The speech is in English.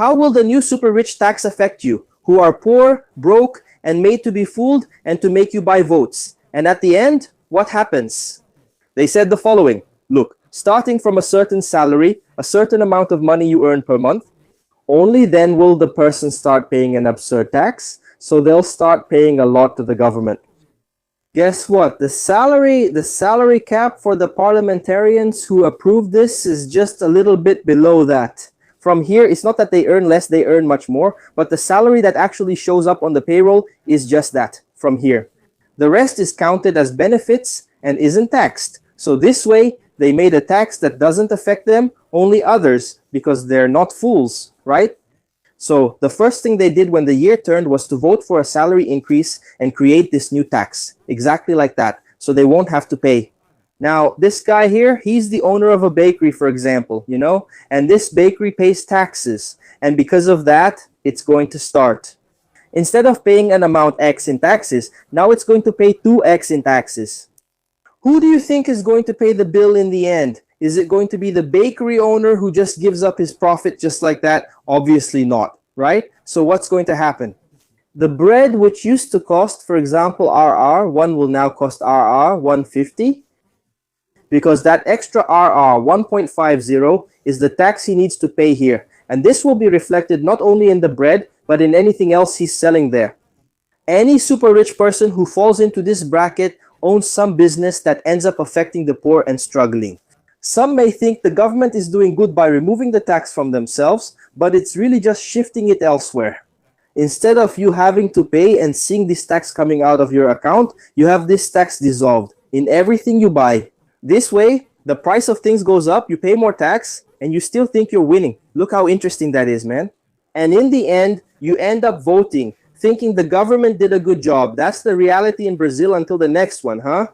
How will the new super rich tax affect you, who are poor, broke, and made to be fooled and to make you buy votes? And at the end, what happens? They said the following: look, starting from a certain salary, a certain amount of money you earn per month, only then will the person start paying an absurd tax, so they'll start paying a lot to the government. Guess what? The salary cap for the parliamentarians who approved this is just a little bit below that. From here, it's not that they earn less, they earn much more, but the salary that actually shows up on the payroll is just that, from here. The rest is counted as benefits and isn't taxed. So this way, they made a tax that doesn't affect them, only others, because they're not fools, right? So the first thing they did when the year turned was to vote for a salary increase and create this new tax, exactly like that, so they won't have to pay. Now, this guy here, he's the owner of a bakery, for example, you know, and this bakery pays taxes, and because of that, it's going to start. Instead of paying an amount X in taxes, now it's going to pay 2X in taxes. Who do you think is going to pay the bill in the end? Is it going to be the bakery owner who just gives up his profit just like that? Obviously not, right? So what's going to happen? The bread which used to cost, for example, one will now cost 150, because that extra 1.50 is the tax he needs to pay here. And this will be reflected not only in the bread, but in anything else he's selling there. Any super rich person who falls into this bracket owns some business that ends up affecting the poor and struggling. Some may think the government is doing good by removing the tax from themselves, but it's really just shifting it elsewhere. Instead of you having to pay and seeing this tax coming out of your account, you have this tax dissolved in everything you buy. This way, the price of things goes up, you pay more tax, and you still think you're winning. Look how interesting that is, man. And in the end, you end up voting, thinking the government did a good job. That's the reality in Brazil until the next one, huh?